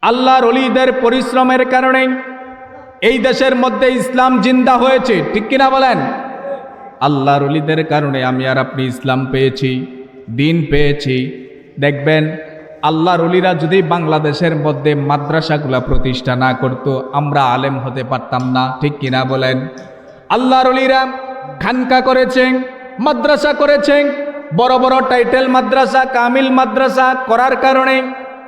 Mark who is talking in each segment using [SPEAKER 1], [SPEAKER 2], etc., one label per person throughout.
[SPEAKER 1] আল্লাহর ওলিদের পরিশ্রমের কারণে এই দেশের মধ্যে ইসলাম জিন্দা হয়েছে, ঠিক কিনা বলেন? আল্লাহর ওলিদের কারণে আমি আর আপনি ইসলাম পেয়েছি, দিন পেয়েছি। দেখবেন আল্লাহর ওলিরা যদি বাংলাদেশের মধ্যে মাদ্রাসাগুলা প্রতিষ্ঠা না করত, আমরা আলেম হতে পারতাম না, ঠিক কিনা বলেন? আল্লাহর ওলিরা খানকা করেছেন, মাদ্রাসা করেছেন, বড় বড় টাইটেল মাদ্রাসা, কামিল মাদ্রাসা করার কারণে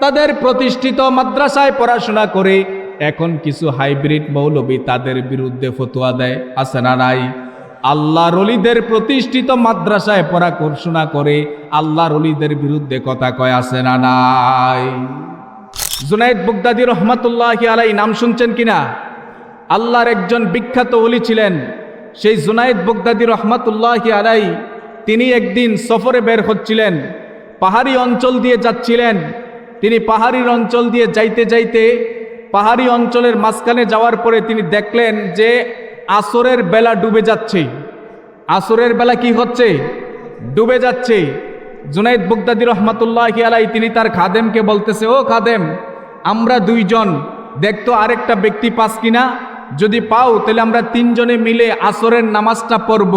[SPEAKER 1] তাদের প্রতিষ্ঠিত মাদ্রাসায় পড়াশোনা করে এখন কিছু হাইব্রিড মৌলবী তাদের বিরুদ্ধে ফতোয়া দেয়, আছে না নাই? আল্লাহর ওলিদের প্রতিষ্ঠিত মাদ্রাসায় পড়াশোনা করে আল্লাহর ওলিদের বিরুদ্ধে কথা কয়, আছে না নাই? জুনায়েদ বাগদাদী রহমাতুল্লাহি আলাইহি নাম শুনছেন কিনা? আল্লাহর একজন বিখ্যাত ওলি ছিলেন সেই জুনায়েদ বাগদাদী রহমাতুল্লাহি আলাইহি। তিনি একদিন সফরে বের হচ্ছিলেন, পাহাড়ি অঞ্চল দিয়ে যাচ্ছিলেন। তিনি পাহাড়ি অঞ্চল দিয়ে যাইতে যাইতে পাহাড়ি অঞ্চলের মাঝখানে যাওয়ার পরে তিনি দেখলেন যে আসরের বেলা ডুবে যাচ্ছে। আসরের বেলা কি হচ্ছে? ডুবে যাচ্ছে। জুনায়েদ বাগদাদী রহমাতুল্লাহি আলাইহি তিনি তার খাদেমকে বলতেছে, ও খাদেম, আমরা দুইজন দেখতো আরেকটা ব্যক্তি পাস কিনা, যদি পাও তাহলে আমরা তিনজনে মিলে আসরের নামাজটা পড়ব।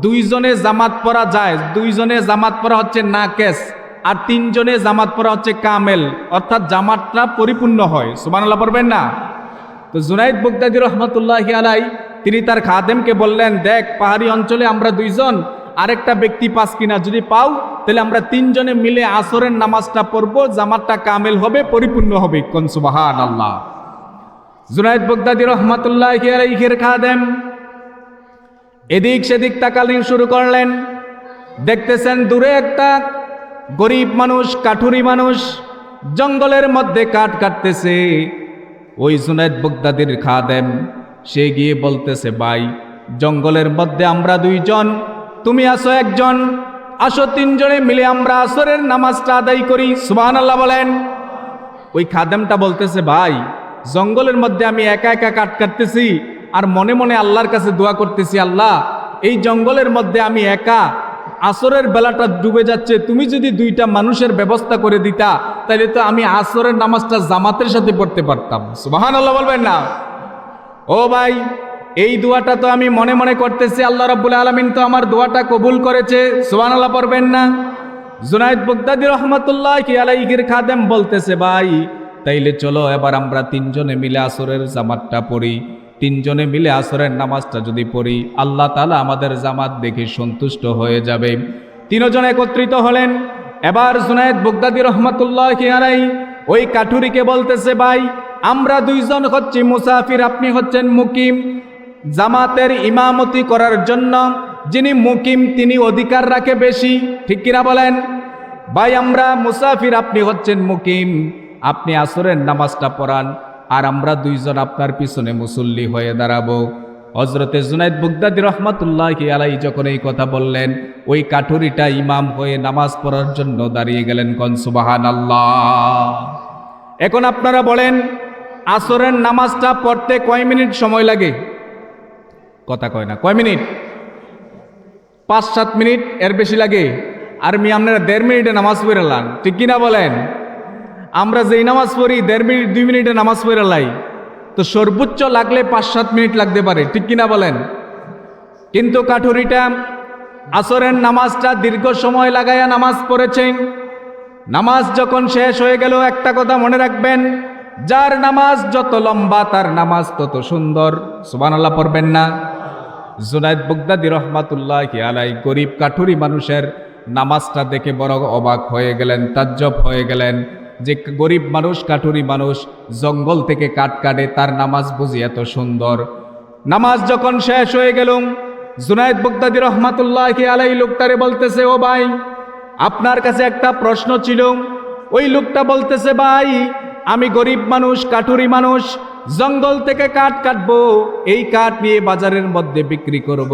[SPEAKER 1] দুইজনে জামাত পড়া যায়, দুইজনে জামাত পড়া হচ্ছে নাকেস, আর তিনজনে জামাত পড়া হচ্ছে কামেল, অর্থাৎ জামাতটা পরিপূর্ণ হয়। সুবহানাল্লাহ পড়বেন না? তো জুনায়েদ বাগদাদী রহমাতুল্লাহি আলাইহি তিনি তার খাদেমকে বললেন, দেখ পাহাড়ি অঞ্চলে আমরা দুইজন, আরেকটা ব্যক্তি পাস কিনা, যদি পাও তাহলে আমরা তিনজনে মিলে আসরের নামাজটা পড়ব, জামাতটা কামেল হবে, পরিপূর্ণ হবে। কোন সুবহানাল্লাহ। জুনায়েদ বাগদাদী রহমাতুল্লাহি আলাইহির খাদেম এদিক সেদিক তাকালেন শুরু করলেন। দেখতেছেন দূরে একটা গরিব মানুষ, কাঠুরি মানুষ জঙ্গলের মধ্যে কাঠ কাটতেছে। ওই জুনায়েদ বাগদাদীর খাদেম সে গিয়ে বলতেছে, ভাই জঙ্গলের মধ্যে আমরা দুইজন, তুমি আসো একজন, আসো তিনজনে মিলে আমরা আসরের নামাজটা আদায় করি। সুবহানাল্লাহ বলেন। ওই খাদেমটা বলতেছে, ভাই জঙ্গলের মধ্যে আমি একা একা কাঠ কাটতেছি আর মনে মনে আল্লাহর কাছে দোয়া করতেছি, আল্লাহ এই জঙ্গলের মধ্যে আমি একা, আসরের বেলাটা ডুবে যাচ্ছে, তুমি যদি দুইটা মানুষের ব্যবস্থা করে দিতা তাহলে তো আমি আসরের নামাজটা জামাতের সাথে পড়তে পারতাম। সুবহানাল্লাহ বলবেন না? ও ভাই, এই দোয়াটা তো আমি মনে মনে করতেছি, আল্লাহ রাব্বুল আলামিন তো আমার দোয়াটা কবুল করেছে। সুবহানাল্লাহ পড়বেন না? জুনায়েদ বাগদাদী রহমাতুল্লাহি আলাইহির খাদেম বলতেছে, ভাই তাইলে চলো এবার আমরা তিনজনে মিলে আসরের জামাতটা পড়ি। তিনজনে মিলে আসরের নামাজটা যদি পড়ি, আল্লাহ তাআলা আমাদের জামাত দেখে সন্তুষ্ট হয়ে যাবে। তিনজন একত্রিত হলেন। এবার জুনায়েদ বাগদাদী রহমাতুল্লাহি আলাইহি ওই কাঠুরিকে বলতেছে, ভাই আমরা দুইজন হচ্ছি মুসাফির, আপনি হচ্ছেন মুকিম। জামাতের ইমামতি করার জন্য যিনি মুকিম তিনি অধিকার রাখে বেশি, ঠিক কিনা বলেন? ভাই আমরা মুসাফির, আপনি হচ্ছেন মুকিম, আপনি আসরের নামাজটা পড়ান আর আমরা দুইজন আপনার পিছনে মুসল্লি হয়ে দাঁড়াবো। হযরতে জুনায়েদ বাগদাদী রহমাতুল্লাহি আলাইহি যখন এই কথা বললেন, ওই কাঠুরিটা ইমাম হয়ে নামাজ পড়ার জন্য দাঁড়িয়ে গেলেন। কোন সুবহানাল্লাহ। এখন আপনারা বলেন, আসরের নামাজটা পড়তে কয় মিনিট সময় লাগে? কথা কয় না, কয় মিনিট? 5-7 মিনিট, এর বেশি লাগে? আর আপনারা 1.5 মিনিটে নামাজ পড়লাম, ঠিক কিনা বলেন? আমরা যেই নামাজ পড়ি 1.5 মিনিট 2 মিনিটে নামাজ পড়লাই, তো সর্বোচ্চ লাগলে 5-7 মিনিট লাগতে পারে, ঠিক কিনা বলেন? কিন্তু কাঠুরিটা আসরের নামাজটা দীর্ঘ সময় লাগাইয়া নামাজ পড়েছেন। নামাজ যখন শেষ হয়ে গেল, একটা কথা মনে রাখবেন, যার নামাজ যত লম্বা তার নামাজ তত সুন্দর। সুবহানাল্লাহ পড়বেন না? জুনায়েদ বাগদাদী রহমাতুল্লাহি আলাইহি গরিব কাঠুরি মানুষের নামাজটা দেখে বড় অবাক হয়ে গেলেন, তাজ্জব হয়ে গেলেন যে গরিব মানুষ, কাঠুরি মানুষ জঙ্গল থেকে কাঠ কাটে, তার নামাজ বুঝি এত সুন্দর। নামাজ যখন শেষ হয়ে গেল, জুনায়েদ বাগদাদী রহমাতুল্লাহি আলাইহি লোকটারে বলতেছে, ও ভাই আপনার কাছে একটা প্রশ্ন ছিল। ওই লোকটা বলতেছে, ভাই আমি গরিব মানুষ, কাঠুরি মানুষ, জঙ্গল থেকে কাঠ কাটবো, এই কাঠ নিয়ে বাজারের মধ্যে বিক্রি করব।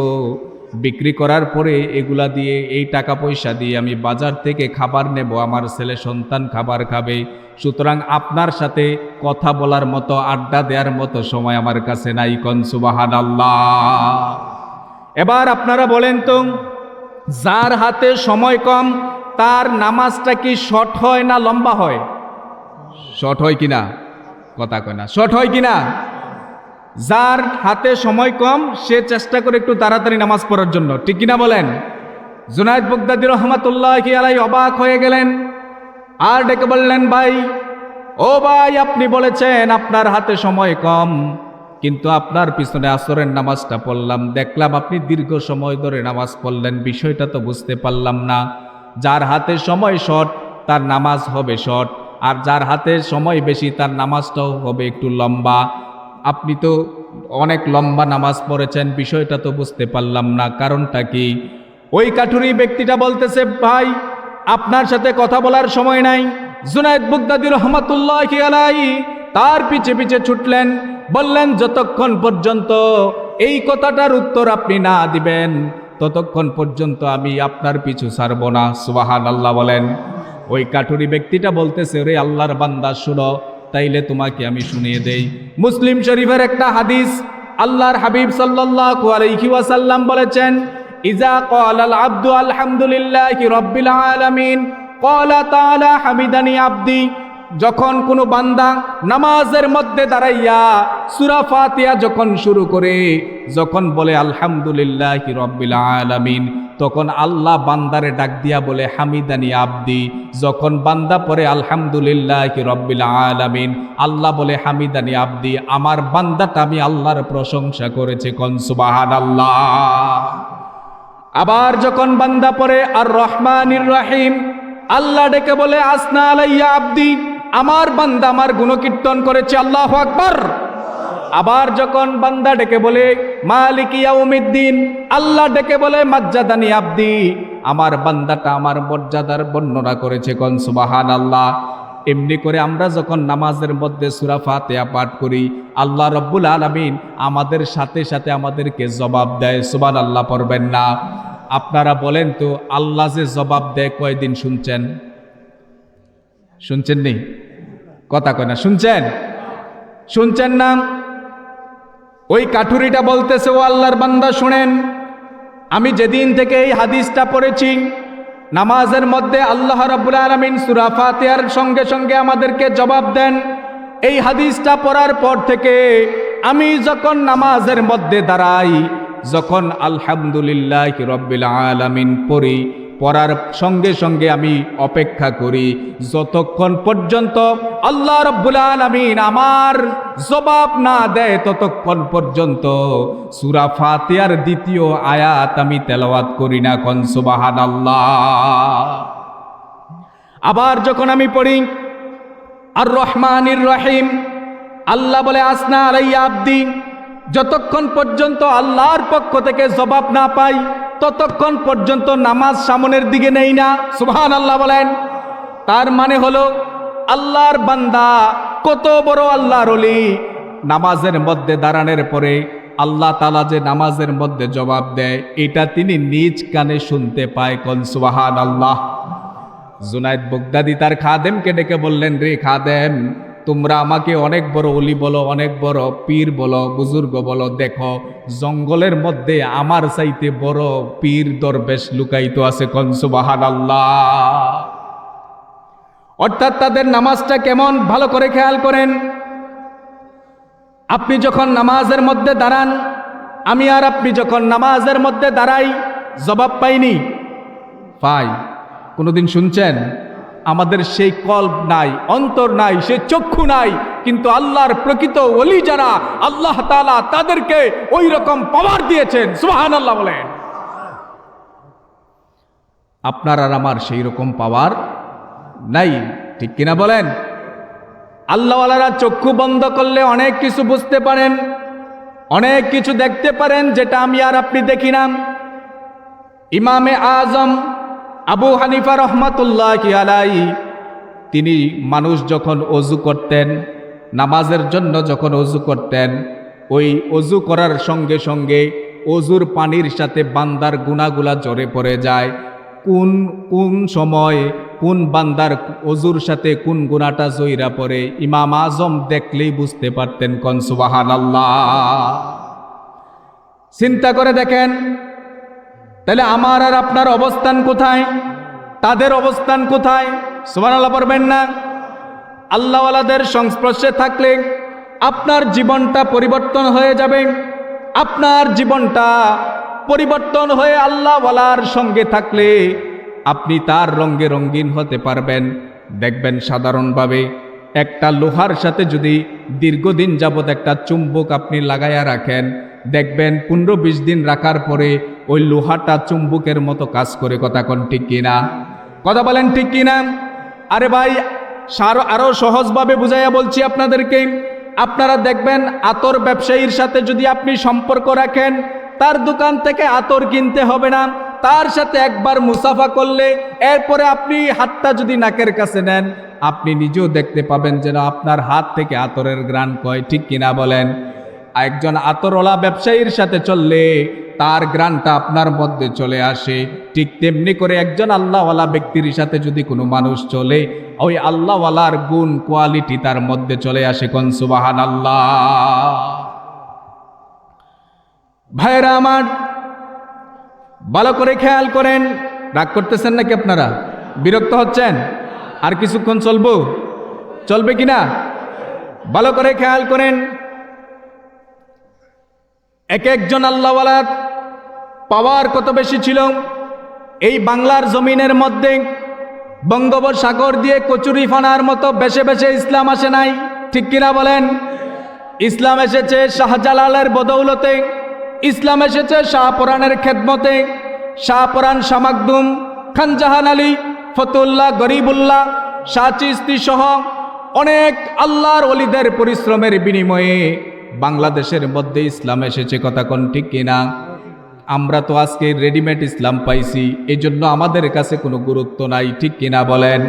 [SPEAKER 1] বিক্রি করার পরে এগুলা দিয়ে, এই টাকা পয়সা দিয়ে আমি বাজার থেকে খাবার নেব, আমার ছেলে সন্তান খাবার খাবে। সুতরাং আপনার সাথে কথা বলার মতো, আড্ডা দেওয়ার মতো সময় আমার কাছে নাই। কোন সুবহানাল্লাহ। এবার আপনারা বলেন তো, যার হাতে সময় কম তার নামাজটা কি শর্ট হয় না লম্বা হয়? শর্ট হয় কিনা? কথা কয় না, শর্ট হয় কিনা? যার হাতে সময় কম সে চেষ্টা করে একটু তাড়াতাড়ি নামাজ পড়ার জন্য, ঠিক কিনা বলেন? জুনায়েদ বাগদাদী রহমাতুল্লাহি আলাইহি অবাক হয়ে গেলেন, আর ডেকে বললেন, ভাই, ও ভাই, আপনি বলেছেন আপনার হাতে সময় কম, কিন্তু আপনার পিছনে আসরের নামাজটা পড়লাম, দেখলাম আপনি দীর্ঘ সময় ধরে নামাজ পড়লেন, বিষয়টা তো বুঝতে পারলাম না। যার হাতে সময় শর্ট তার নামাজ হবে শর্ট, আর যার হাতে সময় বেশি তার নামাজটাও হবে একটু লম্বা। আপনি তো অনেক লম্বা নামাজ পড়েছেন, বিষয়টা তো বুঝতে পারলাম না, কারণটা কি? ওই কাঠুরি ব্যক্তিটা বলতেছে, ভাই, আপনার সাথে কথা বলার সময় নাই। জুনায়েদ বাগদাদী রহমাতুল্লাহি আলাইহি তার পিছে পিছে ছুটলেন, বললেন, যতক্ষণ পর্যন্ত এই কথাটার উত্তর আপনি না দিবেন ততক্ষণ পর্যন্ত আমি আপনার পিছু ছাড়ব না। সুবহানাল্লাহ বলেন। ওই কাঠুরি ব্যক্তিটা বলতেছে, রে আল্লাহর বান্দা, শুনো, তাইলে তোমাকে আমি শুনিয়ে দেই। মুসলিম শরীফের একটা হাদিস, আল্লাহর হাবিব সাল্লাল্লাহু আলাইহি ওয়াসাল্লাম বলেছেন, ইজা ক্বালাল আবদু আলহামদুলিল্লাহি রাব্বিল আলামিন ক্বালা তাআলা হামিদানি আবদি। যখন কোনো বান্দা নামাজের মধ্যে দাঁড়াইয়া সূরা ফাতিহা যখন শুরু করে, যখন বলে আলহামদুলিল্লাহি রাব্বিল আলামিন, তখন আল্লাহ বান্দারে ডাক দিয়া বলে হামিদানি আবদি। যখন বান্দা পড়ে আলহামদুলিল্লাহি রাব্বিল আলামিন, আল্লাহ বলে হামিদানি আবদি, আমার বান্দাটা আমি আল্লাহর প্রশংসা করেছে, কোন সুবহানাল্লাহ। আবার যখন বান্দা পড়ে আর রহমানির রহিম, আল্লাহ ডেকে বলে আসনা আলাইয়া আবদি, আমার বান্দা আমার গুণকীর্তন করেছে, আল্লাহু আকবার। আবার যখন বান্দা ডেকে বলে মালিক ইয়াউমিদ্দিন, আল্লাহ ডেকে বলে মাজ্জাদানি আবদি, আমার বান্দাটা আমার মর্যাদার বর্ণনা করেছে, কোন সুবহানাল্লাহ। এমনি করে আমরা যখন নামাজের মধ্যে সূরা ফাতিহা পাঠ করি, আল্লাহ রাব্বুল আলামিন আমাদের সাথে সাথে আমাদেরকে জবাব দেয়। সুবহানাল্লাহ পড়বেন না? আপনারা বলেন তো, আল্লাহ যে জবাব দেয় কয়দিন শুনছেন? শুনছেন নি? কথা কয় না, শুনছেন? শুনছেন না? ওই কাঠুরিটা বলতেছে, ও আল্লাহর বান্দা শুনেন, আমি যেদিন থেকে এই হাদিসটা পড়েছি, নামাজের মধ্যে আল্লাহ রাব্বুল আলামিন সূরা ফাতিহার সঙ্গে সঙ্গে আমাদেরকে জবাব দেন, এই হাদিসটা পড়ার পর থেকে আমি যখন নামাজের মধ্যে দাঁড়াই, যখন আলহামদুলিল্লাহি রাব্বিল আলামিন পড়ি, পড়ার সঙ্গে সঙ্গে আমি অপেক্ষা করি যতক্ষণ পর্যন্ত আল্লাহ রাব্বুল আলামিন আমার জবাব না দেয়, ততক্ষণ পর্যন্ত সূরা ফাতিহার দ্বিতীয় আয়াত আমি তেলাওয়াত করি না, কোন সুবহানাল্লাহ। আবার যখন আমি পড়ি আর রহমানির রহিম, আল্লাহ বলে আসনা আলাইয়া আবদি, যতক্ষণ পর্যন্ত আল্লাহর পক্ষ থেকে জবাব না পাই ততক্ষণ পর্যন্ত নামাজ সামনের দিকে নেই না। সুবহানাল্লাহ বলেন। তার মানে হলো আল্লাহর বান্দা কত বড় আল্লাহর ওলি, নামাজের মধ্যে দাঁড়ানোর পরে আল্লাহ তাআলা যে নামাজের মধ্যে জবাব দেয়, এটা তিনি নিজ কানে শুনতে পায়, কোন সুবহানাল্লাহ। জুনায়েদ বাগদাদী তার খাদেমকে ডেকে বললেন, রে খাদেম, তোমরা আমাকে অনেক বড় ওলি বলো, অনেক বড় পীর বলো, বুজুর্গ বলো, দেখো জঙ্গলের মধ্যে আমার চাইতে বড় পীর দরবেশ লুকায়িত আছে, কোন সুবহানাল্লাহ। অর্থাৎ তাদের নামাজটা কেমন ভালো করে খেয়াল করেন। আপনি যখন নামাজের মধ্যে দাঁড়ান, আমি আর আপনি যখন নামাজের মধ্যে দাঁড়াই, জবাব পাইনি? পাই। কোনোদিন শুনছেন? আমাদের সেই কল্প নাই, অন্তর নাই, সে চক্ষু নাই, কিন্তু আল্লাহর প্রকৃত ওলি যারা, আল্লাহ তাআলা তাদেরকে ওই রকম পাওয়ার দিয়েছেন। সুবহানাল্লাহ বলেন। আপনার আর আমার সেই রকম পাওয়ার নাই, ঠিক কিনা বলেন? আল্লাহওয়ালারা চক্ষু বন্ধ করলে অনেক কিছু বুঝতে পারেন, অনেক কিছু দেখতে পারেন, যেটা আমি আর আপনি দেখি না। ইমামে আজম আবু হানিফা রহমাতুল্লাহি আলাইহি, তিনি মানুষ যখন অজু করতেন, নামাজের জন্য যখন অজু করতেন, ওই অজু করার সঙ্গে সঙ্গে অজুর পানির সাথে বান্দার গুনাহগুলা জড়ে পড়ে যায়। কোন কোন সময় কোন বান্দার অজুর সাথে কোন গুনাহটা জইরা পড়ে ইমাম আজম দেখলেই বুঝতে পারতেন, কোন সুবহানাল্লাহ। চিন্তা করে দেখেন, তাহলে আমার আর আপনার অবস্থান কোথায়? তাদের অবস্থান কোথায়? সুবহানাল্লাহ পড়বেন না? আল্লাহওয়ালাদের সংস্পর্শে থাকলে আপনার জীবনটা পরিবর্তন হয়ে যাবে। আপনার জীবনটা পরিবর্তন হয়ে আল্লাহওয়ালার সঙ্গে থাকলে আপনি তার রঙে রঙিন হতে পারবেন। দেখবেন সাধারণভাবে একটা লোহার সাথে যদি দীর্ঘদিন যাবৎ একটা চুম্বক আপনি লাগাইয়া রাখেন, দেখবেন 15-20 দিন রাখার পরে ওই লোহাটা চুম্বকের মতো কাজ করে। কথা কোন ঠিক কিনা? কথা বলেন ঠিক কিনা? আরে ভাই, আরো সহজভাবে বুঝাইয়া বলছি আপনাদেরকে। আপনারা দেখবেন আতর ব্যবসায়ীর সাথে যদি আপনি সম্পর্ক রাখেন, তার দোকান থেকে আতর কিনতে হবে না, তার সাথে একবার মুসাফা করলে এরপরে আপনি হাতটা যদি নাকের কাছে নেন, আপনি নিজেও দেখতে পাবেন যেন আপনার হাত থেকে আতরের ঘ্রাণ কয়। ঠিক কিনা বলেন? একজন আতরওয়ালা ব্যবসায়ীর সাথে চললে তার ঘ্রাণটা আপনার মধ্যে চলে আসে। ঠিক তেমনি করে একজন আল্লাহওয়ালা ব্যক্তির সাথে যদি কোনো মানুষ চলে, ওই আল্লাহওয়ালার গুণ কোয়ালিটি তার মধ্যে চলে আসে। কোন সুবহানাল্লাহ। ভাইরা আমার, ভালো করে খেয়াল করেন। রাগ করতেছেন নাকি আপনারা? বিরক্ত হচ্ছেন? আর কিছুক্ষণ চলবে কিনা? ভালো করে খেয়াল করেন। এক একজন আল্লাহওয়ালার পাওয়ার কত বেশি ছিল। এই বাংলার জমিনের মধ্যে বঙ্গোপসাগর দিয়ে কচুরি ফানার মতো বেশে বেশে ইসলাম আসে নাই। ঠিক কিনা বলেন? ইসলাম এসেছে শাহজালালের বদৌলতে, ইসলাম এসেছে শাহপরানের খেদমতে। শাহপরান, শাহ মাকদুম, খান জাহান আলী, ফতুল্লাহ, গরিবুল্লাহ, শাহ চিশতি সহ অনেক আল্লাহর ওলিদের পরিশ্রমের বিনিময়ে বাংলাদেশের মধ্যে ইসলাম এসেছে। কথা কোন ঠিক কিনা? আমরা তো আজকে রেডিমেড ইসলাম পাইছি, এই জন্য আমাদের কাছে কোনো গুরুত্ব নাই। ঠিক কিনা বলেন?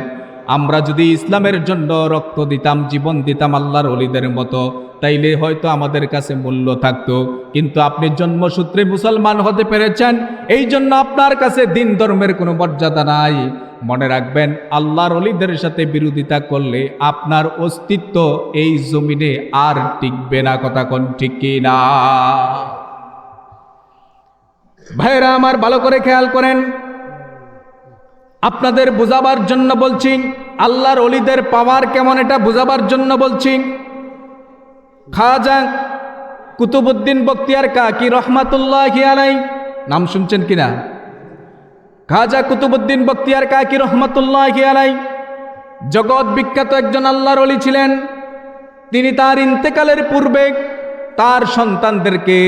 [SPEAKER 1] আমরা যদি ইসলামের জন্য রক্ত দিতাম, জীবন দিতাম আল্লাহর ওলিদের মতো, তাইলে হয়তো আমাদের কাছে মূল্য থাকতো। কিন্তু আপনি জন্মসূত্রে মুসলমান হতে পেরেছেন, এই জন্য আপনার কাছে দিন ধর্মের কোনো মর্যাদা নাই। মনে রাখবেন, আল্লাহর ওলিদের সাথে বিরোধিতা করলে আপনার অস্তিত্ব এই জমিনে আর টিকবে না। কথা কোন ঠিক কিনা? ভাইরা আমার, ভালো করে খেয়াল করেন। আপনাদের বুঝাবার জন্য বলছি, আল্লাহর ওলিদের পাওয়ার কেমন এটা বুঝাবার জন্য বলছি। খাজা কুতুবউদ্দিন বখতিয়ার কাকি রহমাতুল্লাহি আলাইহি, নাম শুনছেন কিনা? খাজা কুতুবউদ্দিন বখতিয়ার কাকি রহমাতুল্লাহি আলাইহি জগৎ বিখ্যাত একজন আল্লাহর ওলি ছিলেন। তিনি তার ইন্তেকালের পূর্বে তার সন্তানদেরকে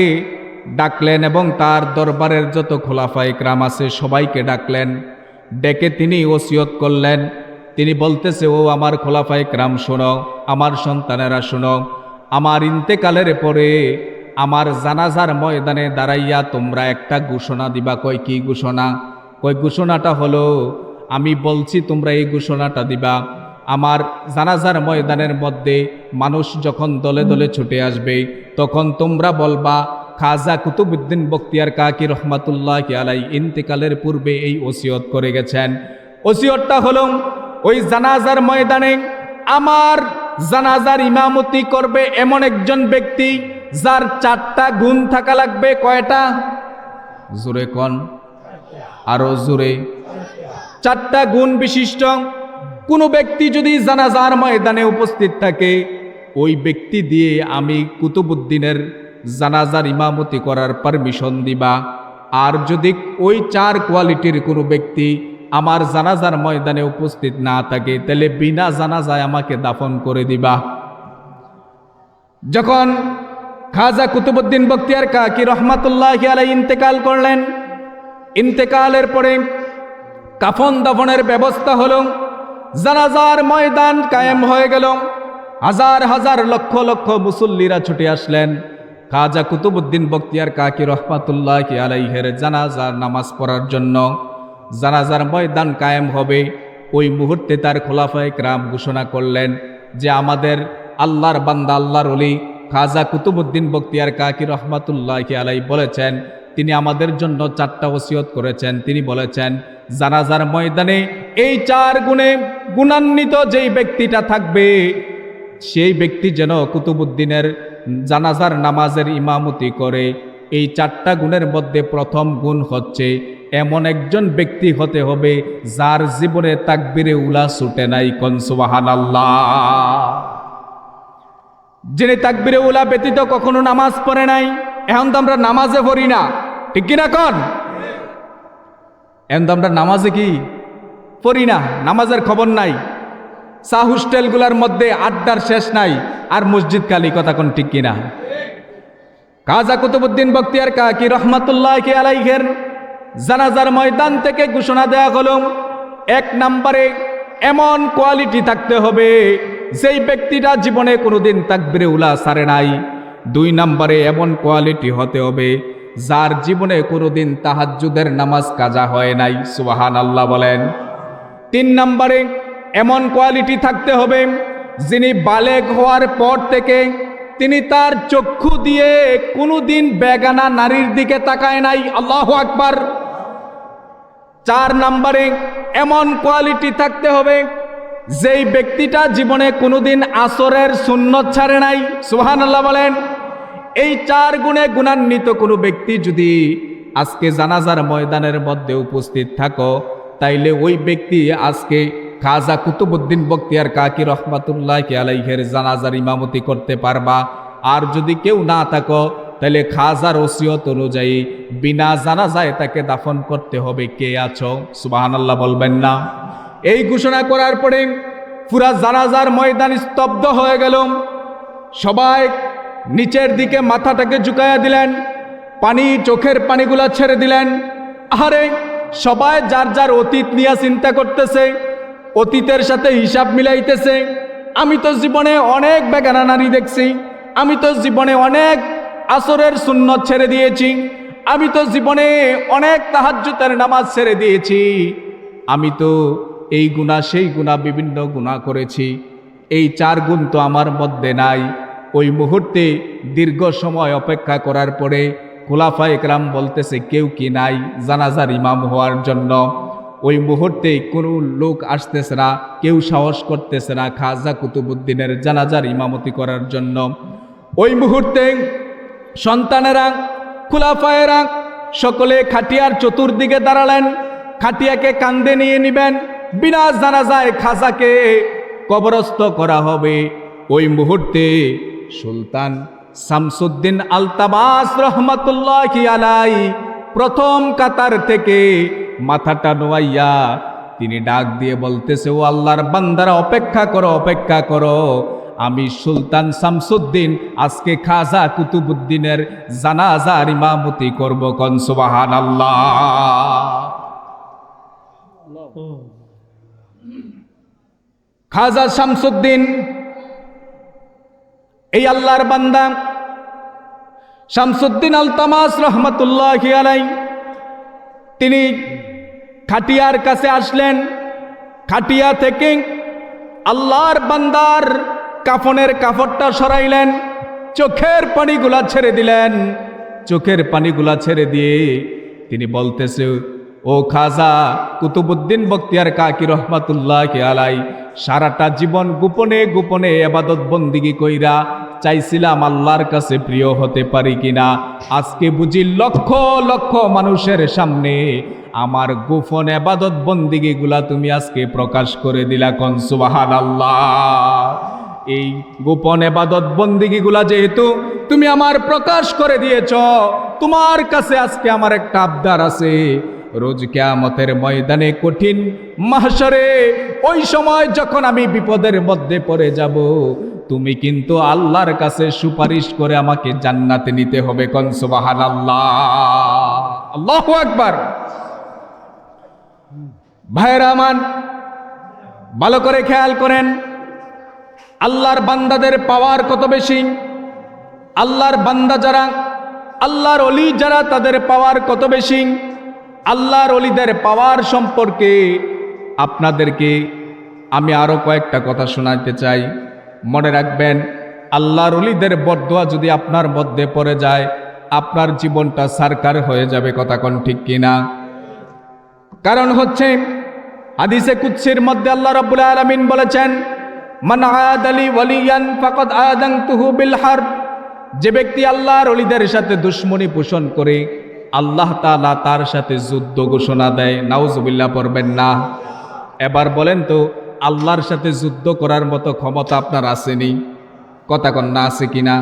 [SPEAKER 1] ডাকলেন এবং তার দরবারের যত খোলাফায়ে কেরাম আছে সবাইকে ডাকলেন। ডেকে তিনি ওসিয়ত করলেন। তিনি বলতেছে, ও আমার খোলাফায়ে কেরাম শোনো, আমার সন্তানেরা শোনো, আমার ইন্তেকালের পরে আমার জানাজার ময়দানে দাঁড়াইয়া তোমরা একটা ঘোষণা দিবা। কই কি ঘোষণা? কই ঘোষণাটা হলো, আমি বলছি তোমরা এই ঘোষণাটা দিবা, আমার জানাজার ময়দানের মধ্যে মানুষ যখন দলে দলে ছুটে আসবে, তখন তোমরা বলবা খাজা কুতুবউদ্দিন বখতিয়ার কাকি রহমাতুল্লাহি আলাইহি ইন্তেকালের পূর্বে এই ওসিয়ত করে গেছেন। ওসিয়তটা হলো, ওই জানাজার ময়দানে আমার জানাজার ইমামতি করবে এমন একজন ব্যক্তি যার 4টা গুণ থাকা লাগবে। কয়টা? জোরে কোন, আরো জোরে। 4টা গুণ বিশিষ্ট কোনো ব্যক্তি যদি জানাজার ময়দানে উপস্থিত থাকে, ওই ব্যক্তি দিয়ে আমি কুতুবউদ্দিনের জানাজার ইমামতি করার পারমিশন দিবা। আর যদি ওই 4 কোয়ালিটির কোনো ব্যক্তি আমার জানাজার ময়দানে উপস্থিত না থাকে, তাহলে বিনা জানাজায় আমাকে দাফন করে দিবা। যখন খাজা কুতুবউদ্দিন বখতিয়ার কাকি রহমাতুল্লাহি আলাইহি ইন্তেকাল করলেন, ইন্তেকালের পরে কাফন দাফনের ব্যবস্থা হলো, জানাজার ময়দান কায়েম হয়ে গেল। হাজার হাজার লক্ষ লক্ষ মুসল্লিরা ছুটে আসলেন খাজা কুতুবউদ্দিন বখতিয়ার কাকি রহমাতুল্লাহি আলাইহির জানাজার নামাজ পড়ার জন্য। জানাজার ময়দান কায়েম হবে, ওই মুহূর্তে তার খোলাফায়ে কেরাম ঘোষণা করলেন যে আমাদের আল্লাহর বান্দা, আল্লাহর ওলি খাজা কুতুবউদ্দিন বখতিয়ার কাকি রহমাতুল্লাহি আলাইহি বলেছেন, তিনি আমাদের জন্য 4টা ওসিয়ত করেছেন। তিনি বলেছেন, জানাজার ময়দানে এই 4 গুণে গুণান্বিত যেই ব্যক্তিটা থাকবে, সেই ব্যক্তি যেন কুতুবউদ্দিনের জানাজার নামাজের ইমামতি করে। এই 4টা গুণের মধ্যে প্রথম গুণ হচ্ছে এমন একজন ব্যক্তি হতে হবে যার জীবনে তাকবীরে উলা ছুটে নাই। কোন সুবহানাল্লাহ। যিনি তাকবীরে উলা ব্যতীত কখনো নামাজ পড়ে নাই। এখন তো আমরা নামাজে পড়ি না, ঠিক কিনা কন? এখন তো আমরা নামাজে কি পড়ি না, নামাজের খবর নাই। চা হোস্টেলগুলোর মধ্যে আড্ডার শেষ নাই, আর মসজিদ খালি, কথা কোন ঠিক কিনা? খাজা কুতুবউদ্দিন বখতিয়ার কাকি রহমাতুল্লাহি আলাইহির জানাজার ময়দান থেকে ঘোষণা দেয়া হলো, 1 নম্বরে এমন কোয়ালিটি থাকতে হবে যেই ব্যক্তিটা জীবনে কোনোদিন তাকবীরে উলা ছাড়ে নাই। 2 নম্বরে এমন কোয়ালিটি হতে হবে যার জীবনে কোনোদিন তাহাজ্জুদের নামাজ কাজা হয় নাই। সুবহানাল্লাহ বলেন। 3 নম্বরে এমন কোয়ালিটি থাকতে হবে যিনি বালেগ হওয়ার পর থেকে তিনি তার চক্ষু দিয়ে কোনোদিন বেগানা নারীর দিকে তাকায় নাই। আল্লাহু আকবার। 4 নম্বরে এমন কোয়ালিটি থাকতে হবে যেই ব্যক্তিটা জীবনে কোনোদিন আসরের সুন্নত ছাড়ে নাই। সুবহানাল্লাহ বলেন। এই 4 গুণে গুণান্বিত কোনো ব্যক্তি যদি আজকে জানাজার ময়দানের মধ্যে উপস্থিত থাকো, তাইলে ওই ব্যক্তি আজকে খাজা কুতুবউদ্দিন বখতিয়ার কাকি রহমাতুল্লাহি আলাইহির জানাজার ইমামতি করতে পারবা। আর যদি কেউ না থাকো, তাহলে খাজার ওসিয়ত অনুযায়ী বিনা জানাজায় তাকে দাফন করতে হবে। কে আছো? সুবহানাল্লাহ বলবেন না? এই ঘোষণা করার পরে পুরা জানাজার ময়দান স্তব্ধ হয়ে গেল। সবাই নিচের দিকে মাথাটাকে ঝুঁকাইয়া দিলেন, পানি, চোখের পানিগুলা ছেড়ে দিলেন। আরে সবাই যার যার অতীত নিয়ে চিন্তা করতেছে, অতীতের সাথে হিসাব মিলাইতেছে। আমি তো জীবনে অনেক বেগানা নারী দেখছি, আমি তো জীবনে অনেক আসরের সুন্নত ছেড়ে দিয়েছি, আমি তো জীবনে অনেক তাহাজ্জুদের নামাজ ছেড়ে দিয়েছি, আমি তো এই গুনাহ সেই গুনাহ বিভিন্ন গুনাহ করেছি, এই 4 গুণ তো আমার মধ্যে নাই। ওই মুহূর্তে দীর্ঘ সময় অপেক্ষা করার পরে খোলাফায়ে কেরাম বলতেছে কেউ কি নাই জানাজার ইমাম হওয়ার জন্য। ওই মুহূর্তে কোনো লোক আসতেছে না, কেউ সাহস করতেছে না খাজা কুতুবউদ্দিনের জানাজার ইমামতি করার জন্য। ওই মুহূর্তে সন্তানেরা, খোলাফায়েরা সকলে খাটিয়ার চতুর্দিকে দাঁড়ালেন। খাটিয়াকে কান্দে নিয়ে নিবেন, বিনা জানাজায় খাজাকে কবরস্থ করা হবে। ওই মুহূর্তে সুলতান শামসুদ্দিন আলতামাস রহমাতুল্লাহি আলাইহি প্রথম কাতার থেকে মাথাটা নোয়াইয়া তিনি ডাক দিয়ে বলতেছে, ও আল্লাহর বান্দারা অপেক্ষা করো, অপেক্ষা করো, আমি সুলতান শামসুদ্দিন আজকে খাজা কুতুবউদ্দিনের জানাজার ইমামতি করব। কোন সুবহানাল্লাহ। খাজা শামসুদ্দিন এই আল্লাহর বান্দা শামসুদ্দিন আলতামাস রহমাতুল্লাহি আলাইহি তিনি খাটিয়ার কাছে আসলেন। খাটিয়া থেকে আল্লাহর বান্দার কাফনের কাপড়টা সরাইলেন, চোখের পানিগুলা ছেড়ে দিলেন। চোখের পানিগুলা ছেড়ে দিয়ে তিনি বলতেছে, ও খাজা কুতুবউদ্দিন বখতিয়ার কাকি রহমাতুল্লাহি আলাইহি সারাটা জীবন গোপনে গোপনে ইবাদত বন্দিগি কইরা চাইছিলাম আল্লাহর কাছে প্রিয় হতে পারি কিনা। আজকে বুঝি লক্ষ লক্ষ মানুষের সামনে আমার গোপন ইবাদত বন্দিগিগুলা তুমি আজকে প্রকাশ করে দিলা। কোন সুবহানাল্লাহ। এই গোপন ইবাদত বন্দিগিগুলা যেহেতু তুমি আমার প্রকাশ করে দিয়েছ, তোমার কাছে আজকে আমার একটা আবদার আছে। রোজ কিয়ামতের ময়দানে কঠিন মাহশরে ওই সময় যখন আমি বিপদের মধ্যে পড়ে যাব, তুমি কিন্তু আল্লাহর কাছে সুপারিশ করে আমাকে জান্নাতে নিতে হবে। কোন সুবহানাল্লাহ। আল্লাহু আকবার। ভাইরা আমার, ভালো করে খেয়াল করেন, আল্লাহর বান্দাদের পাওয়ার কত বেশি। আল্লাহর বান্দা যারা, আল্লাহর ওলি যারা, তাদের পাওয়ার কত বেশি। আল্লাহর ওলিদের পাওয়ার সম্পর্কে আপনাদেরকে আমি আরো কয়েকটা কথা শোনাতে চাই। মনে রাখবেন, আল্লাহর ওলিদের বদদুয়া যদি আপনার মধ্যে পড়ে যায়, আপনার জীবনটা সারকার হয়ে যাবে। কথা কোন ঠিক কিনা? কারণ হচ্ছে হাদিসে কুদসির মধ্যে আল্লাহ রাব্বুল আলামিন বলেছেন, মান আদালি ওয়ালিয়ান ফাকাদ আযানতুহু বিল হারব। যে ব্যক্তি আল্লাহর ওলিদের সাথে দুশমনি পোষণ করে, আল্লাহ তাআলা তার সাথে যুদ্ধ ঘোষণা দেয়। নাউজুবিল্লাহ পড়বেন না। এবার বলেন তো, আল্লাহর সাথে যুদ্ধ করার মতো ক্ষমতা আপনার আসেনি? কথা কন না, আছে কিনা?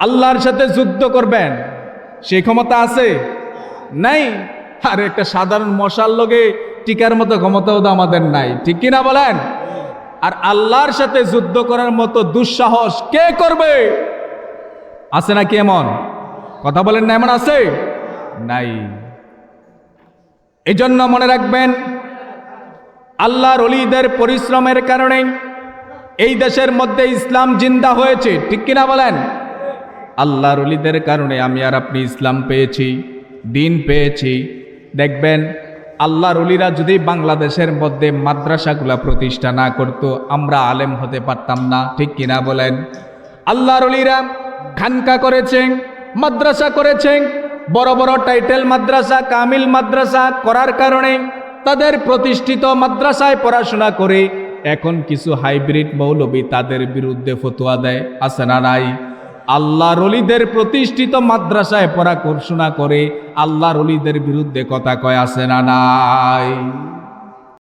[SPEAKER 1] আল্লাহর সাথে যুদ্ধ করবেন সেই ক্ষমতা আছে? নাই। আর একটা সাধারণ মশার লগে টিকার মতো ক্ষমতাও তো আমাদের নাই, ঠিক কিনা বলেন? আর আল্লাহর সাথে যুদ্ধ করার মতো দুঃসাহস কে করবে? আছে নাকি এমন? কথা বলেন না, এমন আছে? নাই। এজন্য মনে রাখবেন, আল্লাহর ওলিদের পরিশ্রমের কারণে এই দেশের মধ্যে ইসলাম জিন্দা হয়েছে, ঠিক কিনা বলেন? আল্লাহর ওলিদের কারণে আমি আর আপনি ইসলাম পেয়েছি, দিন পেয়েছি। দেখবেন, আল্লাহর ওলিরা যদি বাংলাদেশের মধ্যে মাদ্রাসাগুলা প্রতিষ্ঠা না করতো, আমরা আলেম হতে পারতাম না, ঠিক কিনা বলেন? আল্লাহর ওলিরা খানকা করেছেন, মাদ্রাসা করেছেন, বড় বড় টাইটেল মাদ্রাসা, কামিল মাদ্রাসা করার কারণে তাদের প্রতিষ্ঠিত মাদ্রাসায় পড়াশোনা করে এখন কিছু হাইব্রিড মৌলবী তাদের বিরুদ্ধে ফতোয়া দেয়, আছে না নাই? আল্লাহর ওলিদের প্রতিষ্ঠিত মাদ্রাসায় পড়াশোনা করে আল্লাহর ওলিদের বিরুদ্ধে কথা কয়, আছে না নাই?